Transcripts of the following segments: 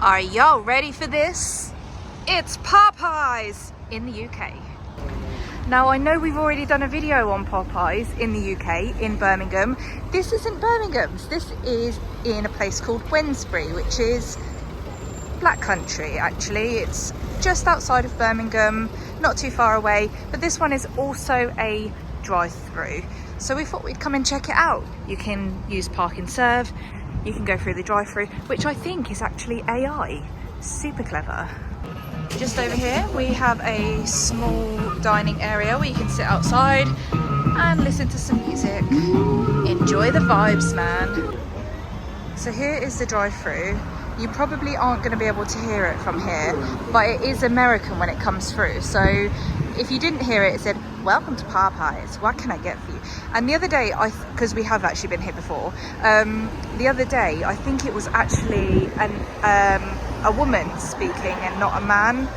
Are y'all ready for this? It's Popeyes in the UK. Now I know we've already done a video on Popeyes in the UK, in Birmingham. This isn't Birmingham's, this is in a place called Wednesbury, which is Black Country actually. It's just outside of Birmingham, not too far away, but this one is also a drive-through. So we thought we'd come and check it out. You can use park and serve, you can go through the drive-through, which I think is actually AI. Super clever. Just over here we have a small dining area where you can sit outside and listen to some music. Enjoy the vibes, man. So here is the drive-through. You probably aren't going to be able to hear it from here, but it is American when it comes through. So if you didn't hear it, it said, "Welcome to Popeyes, what can I get for you?" And the other day, because we have actually been here before, the other day I think it was actually a woman speaking and not a man.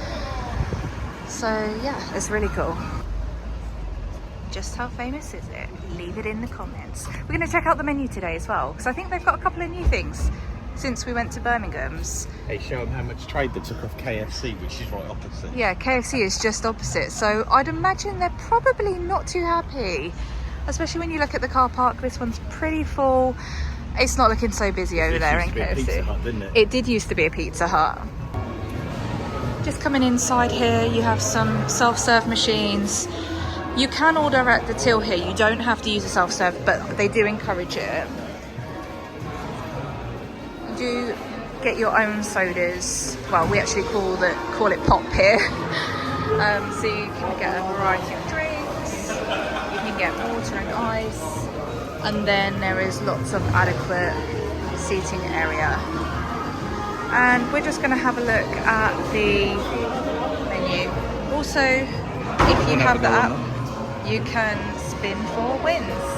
So yeah, it's really cool. Just how famous is it? Leave it in the comments. We're going to check out the menu today as well, because I think they've got a couple of new things since we went to Birmingham's. Hey, show them how much trade they took off KFC, which is right opposite. Yeah, KFC is just opposite, so I'd imagine they're probably not too happy, especially when you look at the car park. This one's pretty full. It's not looking so busy over there in KFC. Pizza Hut, didn't it? It did used to be a Pizza Hut. Just coming inside here, you have some self-serve machines. You can order at the till here. You don't have to use a self-serve, but they do encourage it. You do get your own sodas. Well, we actually call it pop here. So you can get a variety of drinks. You can get water and ice. And then there is lots of adequate seating area. And we're just going to have a look at the menu. Also, if you have the app, you can spin for wins.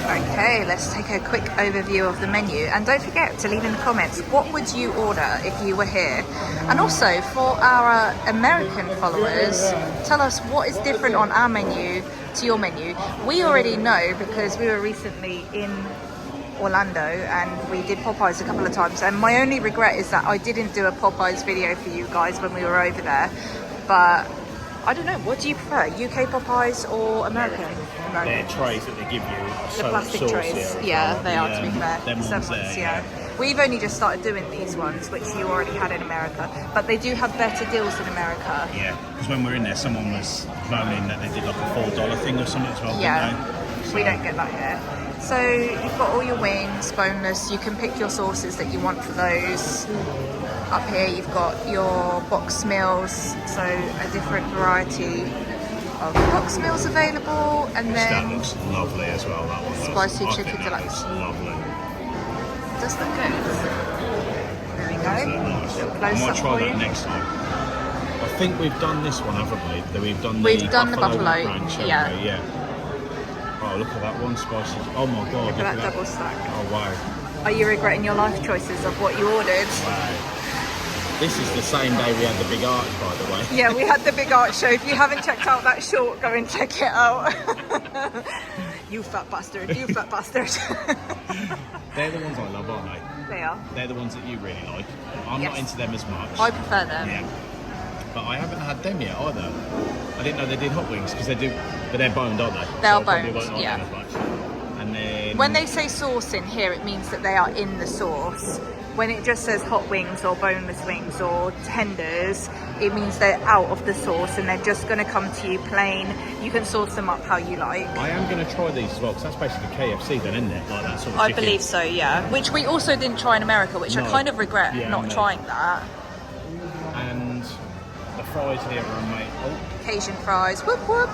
Okay, let's take a quick overview of the menu. And don't forget to leave in the comments, what would you order if you were here? And also, for our American followers, tell us what is different on our menu to your menu. We already know because we were recently in Orlando and we did Popeyes a couple of times, and my only regret is that I didn't do a Popeyes video for you guys when we were over there. But I don't know, what do you prefer, UK Popeyes or American? Their trays that they give you are the plastic trays. Yeah, they are, to be fair. Them ones there, yeah. We've only just started doing these ones, which you already had in America, but they do have better deals in America. Yeah, because when we were in there, someone was moaning that they did like a $4 thing or something as well. Yeah, didn't they? So, we don't get that here. So you've got all your wings, boneless. You can pick your sauces that you want for those. Up here you've got your box meals, so a different variety of box meals available, and then that looks lovely as well. That one, spicy chicken deluxe. Lovely. Does look good. There we go. Nice. I Close might up try for that you. next time. I think we've done this one, haven't we? We've done the buffalo ranch, haven't yeah. we? Yeah. Oh, look at that one, spicy. Oh my god, Look at that double stack. Oh wow. Are you regretting your life choices of what you ordered? Wow. This is the same day we had the big arch, by the way. Yeah, we had the big art show. If you haven't checked out that short, go and check it out. You fat bastard, you fat bastard. They're the ones I love, aren't they? They are. They're the ones that you really like. I'm Yes. not into them as much. I prefer them. Yeah. But I haven't had them yet either. I didn't know they did hot wings, because they do, but they're boned, aren't they? They are I probably boned, won't like yeah. them as much. And then When they say sauce in here, it means that they are in the sauce. When it just says hot wings or boneless wings or tenders, it means they're out of the sauce and they're just going to come to you plain. You can sauce them up how you like. I am going to try these as well, because that's basically KFC then, isn't it? Like that sort of I chicken. believe so, yeah. Which we also didn't try in America, which I No. kind of regret Yeah, not no. trying that. And the fries here are amazing. Oh, Cajun fries, whoop whoop.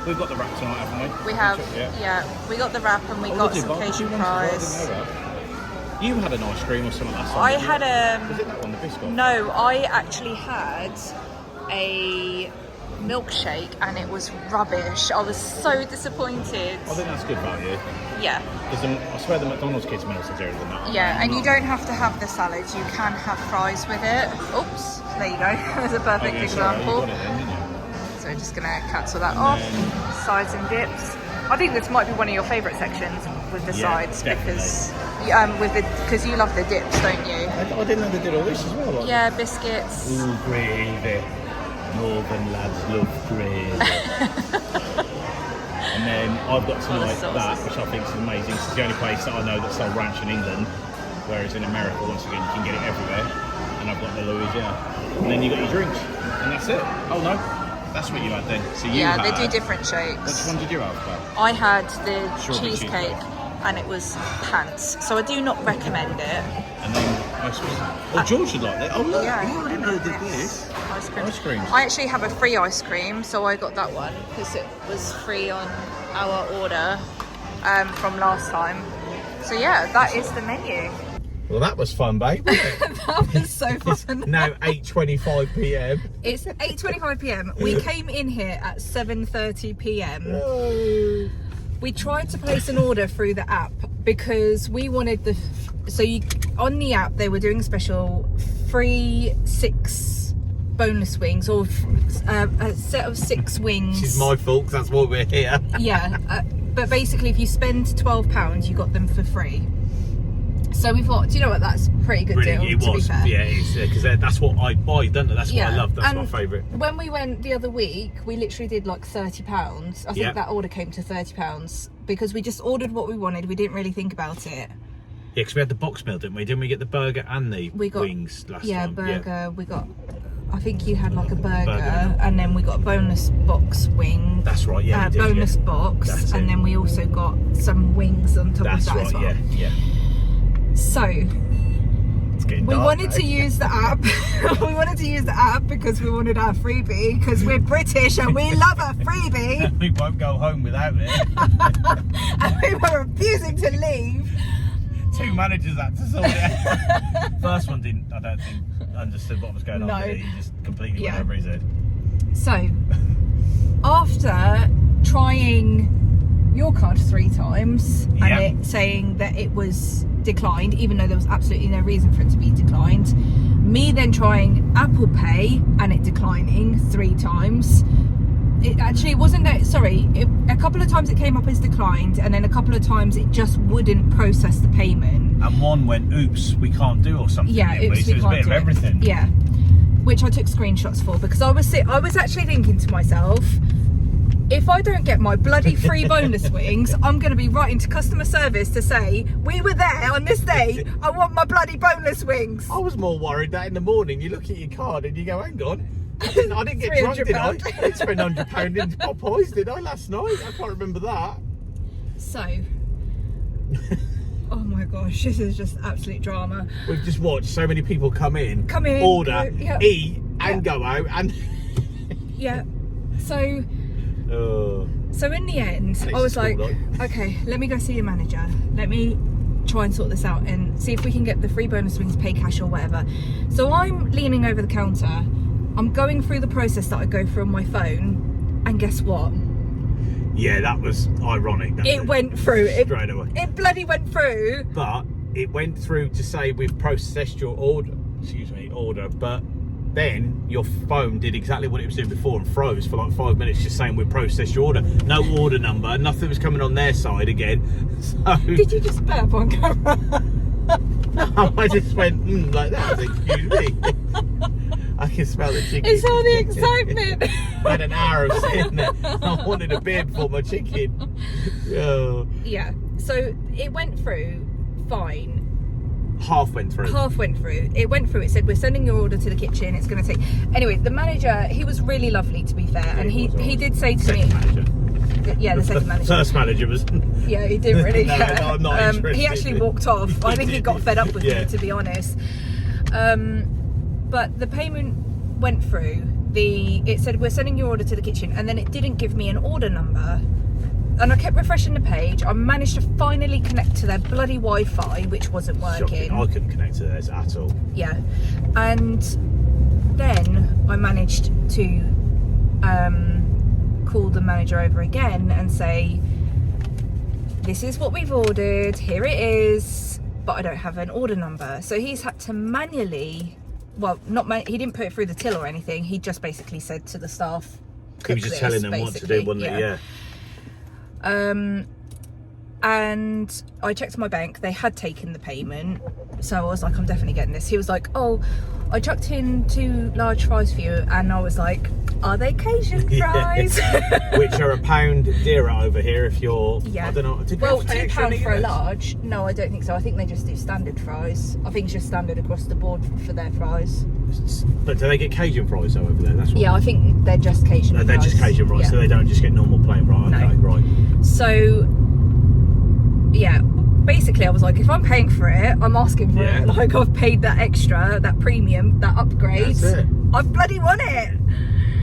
we've got the wrap tonight, haven't we? We have, Yeah. yeah. We got the wrap and we Oh, got did you? some Barbecue Cajun ones as well? I didn't fries. know that. You had an ice cream or something last time. I didn't you? had Was it that one, the biscuit? no, I actually had a milkshake and it was rubbish. I was so disappointed. I think that's good value. Yeah, Because I swear the McDonald's kids' meals are dearer than that. yeah, and you don't have to have the salads. You can have fries with it. Oops, there you go. There's a perfect Oh, yeah, sorry, you example. got it then, didn't you? So we're just gonna cancel that And off. then- Sides and dips. I think this might be one of your favourite sections with the Yeah, sides definitely. because with the, because you love the dips, don't you? I didn't know they did all this as well. Like. Yeah, biscuits. Ooh, gravy. Northern lads love gravy. And then I've got tonight that, which I think is amazing. It's the only place that I know that sells ranch in England, whereas in America, once again, you can get it everywhere. And I've got the Louisiana. And then you got your drinks, and that's it. Oh no, that's what you had then. So you they do different shakes. Which one did you have, Claire? I had the Strawberry cheesecake, and it was pants. So I do not recommend it. And then, oh, George should like that. Oh look, Yeah. I didn't know they did this. Ice cream. Ice cream. I actually have a free ice cream, so I got that one because it was free on our order from last time. So yeah, that is the menu. Well, that was fun, babe. That was so fun. Now 8:25 p.m. It's 8:25 p.m. We came in here at 7:30 p.m. Oh. We tried to place an order through the app because we wanted on the app they were doing a special free 6 boneless wings, or a set of 6 wings. It's my fault, 'cause that's why we're here. Yeah, but basically if you spend £12 you got them for free. So we thought, do you know what, that's a pretty good deal, It to was, be fair. yeah, because that's what I buy, don't it? That's what I love, that's and my favourite. When we went the other week, we literally did like £30. I think that order came to £30 because we just ordered what we wanted. We didn't really think about it. Yeah, because we had the box meal, didn't we? Didn't we get the burger and the wings last time? Yeah, burger. We got, I think you had like a burger, and then we got a boneless box wing. That's right, yeah. Boneless box, That's and it. then we also got some wings on top That's of that right, as well. yeah. So It's getting we dark, wanted though. to use the app. We wanted to use the app because we wanted our freebie, because we're British and we love a freebie. We won't go home without it. And we were refusing to leave. 2 managers had to sort it out. First one didn't, I don't think, understood what was going on. No. Did he? He just completely went Yeah. over his head. So after trying your card 3 times and it saying that it was declined, even though there was absolutely no reason for it to be declined, me then trying Apple Pay and it declining 3 times. It actually wasn't that, sorry, a couple of times it came up as declined, and then a couple of times it just wouldn't process the payment. And one went, oops, we can't do, or something. Yeah, didn't we? oops, So we it was a can't bit do of it. everything. Yeah, which I took screenshots for, because I was actually thinking to myself, if I don't get my bloody free boneless wings, I'm going to be writing to customer service to say, we were there on this day, I want my bloody boneless wings. I was more worried that in the morning you look at your card and you go, hang on, I didn't get drunk, did I? I didn't spend £100 in Popeyes, did I, last night? I can't remember that. So, oh my gosh, this is just absolute drama. We've just watched so many people come in, go, order, eat, and go out, and... Yeah, so... Oh. So in the end, I was like, okay, let me go see your manager. Let me try and sort this out and see if we can get the free bonus wings, pay cash or whatever. So I'm leaning over the counter. I'm going through the process that I go through on my phone. And guess what? Yeah, that was ironic. It went through. Straight away. It bloody went through. But it went through to say we've processed your order, but then your phone did exactly what it was doing before and froze for like 5 minutes, just saying we processed your order. No order number, nothing was coming on their side again. So Did you just burp on camera? no, I just went like that. Excuse me. I can smell the chicken. It's all the excitement. I had an hour of sitting there. I wanted a beer before my chicken. Oh. Yeah. So it went through fine. Half went through. Half went through. It went through. It said, we're sending your order to the kitchen. It's going to take... Anyway, the manager, he was really lovely, to be fair. Yeah, and he did say to second me... manager. Yeah, the second manager. First manager was... Yeah, he didn't really No, care. I'm not interested. He actually walked off. I think he got fed up with me, to be honest. But the payment went through. It said, we're sending your order to the kitchen. And then it didn't give me an order number. And I kept refreshing the page. I managed to finally connect to their bloody Wi-Fi, which wasn't working. Shocking. I couldn't connect to theirs at all. Yeah. And then I managed to call the manager over again and say, this is what we've ordered, here it is, but I don't have an order number. So he's had to manually, well, he didn't put it through the till or anything. He just basically said to the staff, He was just telling them what to do, wasn't it? Yeah. and I checked my bank, they had taken the payment, so I was like, I'm definitely getting this. He was like, oh, I chucked in 2 large fries for you, and I was like, are they Cajun fries? Which are £1 dearer over here if you're, I don't know. Well, £2 for a large. No, I don't think so. I think they just do standard fries. I think it's just standard across the board for their fries. But do they get Cajun fries over there? That's what I think they're just Cajun fries. They're just Cajun fries, so they don't just get normal plain, right? No. Okay, right. So, yeah, basically I was like, if I'm paying for it, I'm asking for it. Like, I've paid that extra, that premium, that upgrade. That's it. I bloody want it.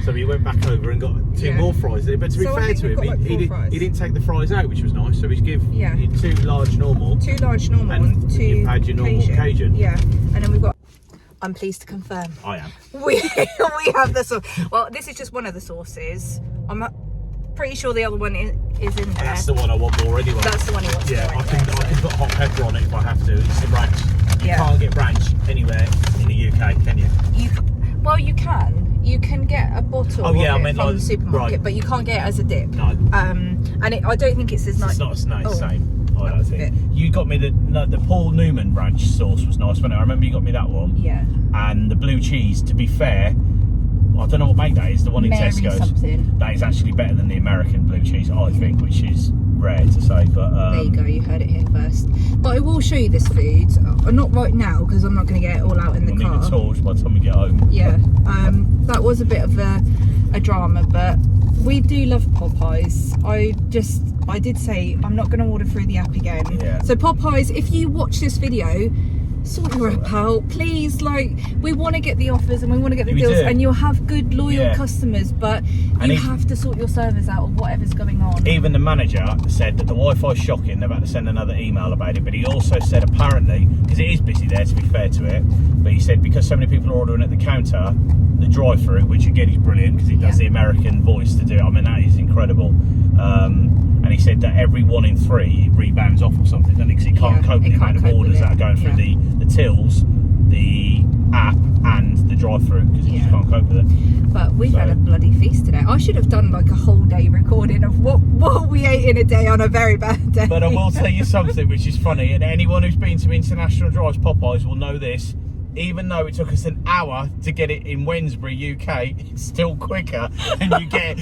So he went back over and got 2 more fries. But to be fair to him, he didn't take the fries out, which was nice. So he's give you 2 large normal. 2 large normal and 2 you've had your normal Cajun. Yeah, and then we've got. I'm pleased to confirm. I am. We have the sauce. Well, this is just one of the sauces. I'm pretty sure the other one is in there. That's the one I want more anyway. That's the one he wants more I can put hot pepper on it if I have to. It's the ranch. You can't get ranch anywhere in the UK, can you? Well, you can. You can get a bottle from the supermarket, but you can't get it as a dip. No. And I don't think it's as nice. It's not as nice, same. I don't think. You got me the Paul Newman ranch sauce was nice, wasn't it? I remember you got me that one. Yeah. And the blue cheese, to be fair, I don't know what make that is, the one in Tesco's. Something. That is actually better than the American blue cheese, I think, which is rare to say. But there you go, you heard it here first. But I will show you this food. Not right now, because I'm not going to get it all out in the car. We'll need a torch by the time we get home. Yeah. That was a bit of a drama, but we do love Popeyes. I did say I'm not going to order through the app again. Yeah. So Popeyes, if you watch this video, sort your app out, please. Like, we want to get the offers and we want to get the deals, and you'll have good loyal customers, but you have to sort your servers out of whatever's going on. Even the manager said that the Wi-Fi's shocking, they've had to send another email about it, but he also said apparently, because it is busy there to be fair to it, but he said because so many people are ordering at the counter, the drive-through, which again is brilliant because he does the American voice to do it, I mean that is incredible. And he said that every 1 in 3 it rebounds off or something, doesn't it? Because he can't cope with the amount of orders that are going through the tills, the app and the drive-through, because he just can't cope with it. But we've had a bloody feast today. I should have done like a whole day recording of what we ate in a day on a very bad day. But I will tell you something which is funny, and anyone who's been to International Drives Popeyes will know this. Even though it took us an hour to get it in Wednesbury, UK, it's still quicker than you get.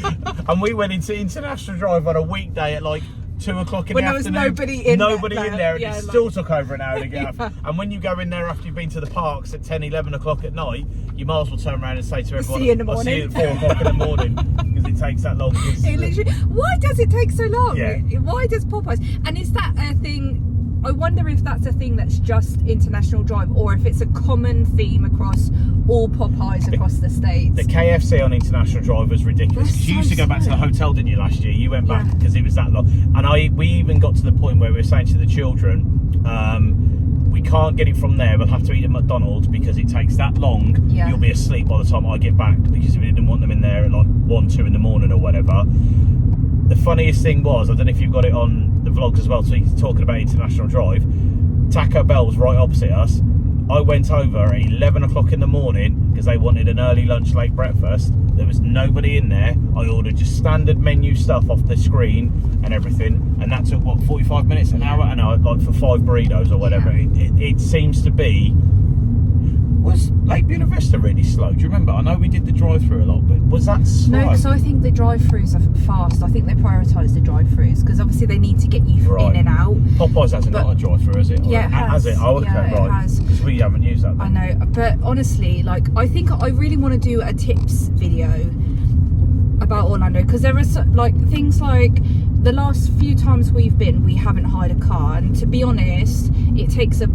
And we went into International Drive on a weekday at like 2 o'clock in the afternoon. When there was nobody in there. And it still took over an hour to get up. And when you go in there after you've been to the parks at 10, 11 o'clock at night, you might as well turn around and say to everyone, see you in the morning. I'll see you at 4 o'clock in the morning, because it takes that long. Why does it take so long? Yeah. Why does Popeyes? And is that a thing? I wonder if that's a thing that's just International Drive, or if it's a common theme across all Popeyes across the States. The KFC on International Drive was ridiculous. You used to go back to the hotel, didn't you, last year? You went back because it was that long. And we even got to the point where we were saying to the children, we can't get it from there, we'll have to eat at McDonald's because it takes that long. You'll be asleep by the time I get back, because we didn't want them in there at like 1, 2 in the morning or whatever. The funniest thing was, I don't know if you've got it on the vlogs as well, so you're talking about International Drive, Taco Bell was right opposite us. I went over at 11 o'clock in the morning because they wanted an early lunch, late breakfast. There was nobody in there. I ordered just standard menu stuff off the screen and everything, and that took, what, 45 minutes, an hour? And I like for 5 burritos or whatever. It seems to be... Was Lake Buena Vista really slow? Do you remember? I know we did the drive-through a lot, but was that slow? No, because I think the drive-throughs are fast. I think they prioritise the drive-throughs because obviously they need to get you in and out. Popeyes hasn't got a drive-through, has it? Yeah, it has. Has it? Oh, okay, right. It has. Because we haven't used that then. I know, but honestly, like, I think I really want to do a tips video about Orlando, because there are like things like the last few times we've been, we haven't hired a car, and to be honest, it takes a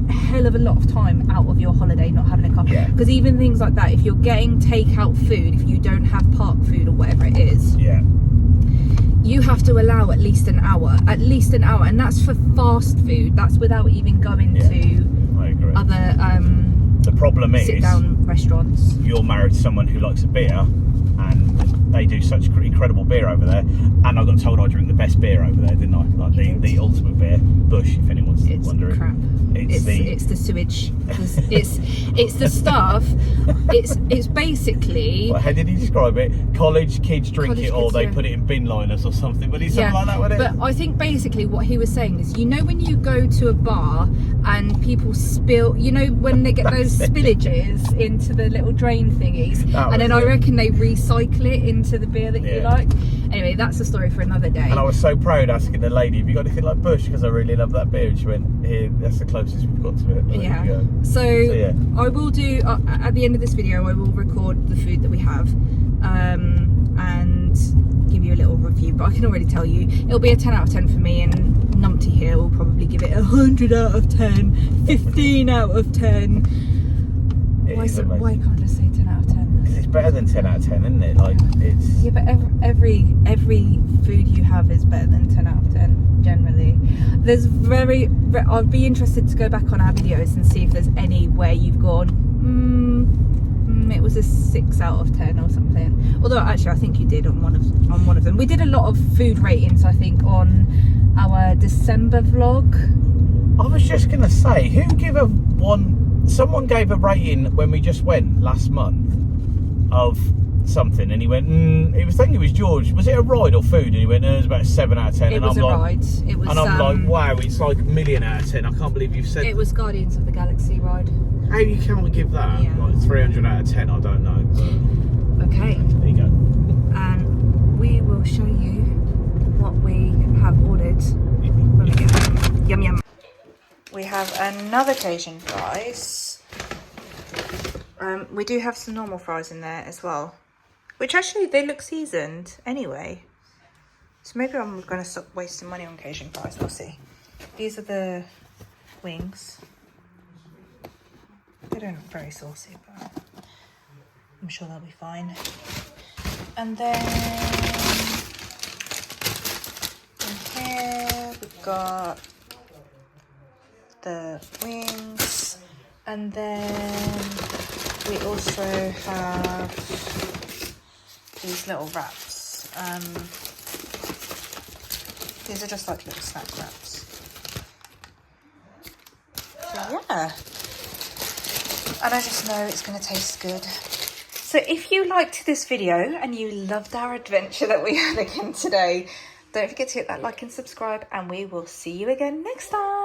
hell of a lot of time out of your holiday not having a car, because even things like that, if you're getting takeout food, if you don't have park food or whatever it is, you have to allow at least an hour, and that's for fast food. That's without even going to other the problem is sit down restaurants. You're married to someone who likes a beer, and they do such incredible beer over there, and I got told I drink the best beer over there, didn't I? Like the ultimate beer, Bush, if anyone's wondering. Crap. It's the sewage. It's the stuff. It's basically. Well, how did he describe it? College kids drink College it, or kids, they yeah. put it in bin liners or something. But it's something like that, wasn't it? But I think basically what he was saying is, you know, when you go to a bar and people spill, you know, when they get those spillages into the little drain thingies, and then I reckon they recycle it into the beer that you like. Anyway, that's a story for another day. And I was so proud asking the lady, have you got anything like Bush? Because I really love that beer. And she went, here, that's the closest we've got to it. Yeah. So yeah. I will do, at the end of this video, I will record the food that we have and give you a little review. But I can already tell you, it'll be a 10 out of 10 for me, and Numpty here will probably give it 100 out of 10, 15 out of 10. Why can't I say 10 out of 10? Because it's better than 10 out of 10, isn't it? Like, it's... Yeah, but every food you have is better than 10 out of 10, generally. There's I'd be interested to go back on our videos and see if there's any where you've gone, it was a 6 out of 10 or something. Although, actually, I think you did on one of them. We did a lot of food ratings, I think, on our December vlog. I was just going to say, who gave a one... Someone gave a rating when we just went last month of something, and he went, it was George. Was it a ride or food? And he went, it was about a 7 out of 10. It was a ride. It was, and I'm like, wow, it's like a million out of 10. I can't believe you've said it was Guardians of the Galaxy ride. How you can't give that like 300 out of 10? I don't know. But okay. There you go. And we will show you what we have ordered when we get home. Yum yum. We have another Cajun fries. We do have some normal fries in there as well, which actually they look seasoned anyway. So maybe I'm going to stop wasting money on Cajun fries. We'll see. These are the wings. They don't look very saucy, but I'm sure they'll be fine. And then in here we've got the wings, and then we also have these little wraps. These are just like little snack wraps. So yeah, and I just know it's going to taste good. So if you liked this video and you loved our adventure that we had again today, don't forget to hit that like and subscribe, and we will see you again next time.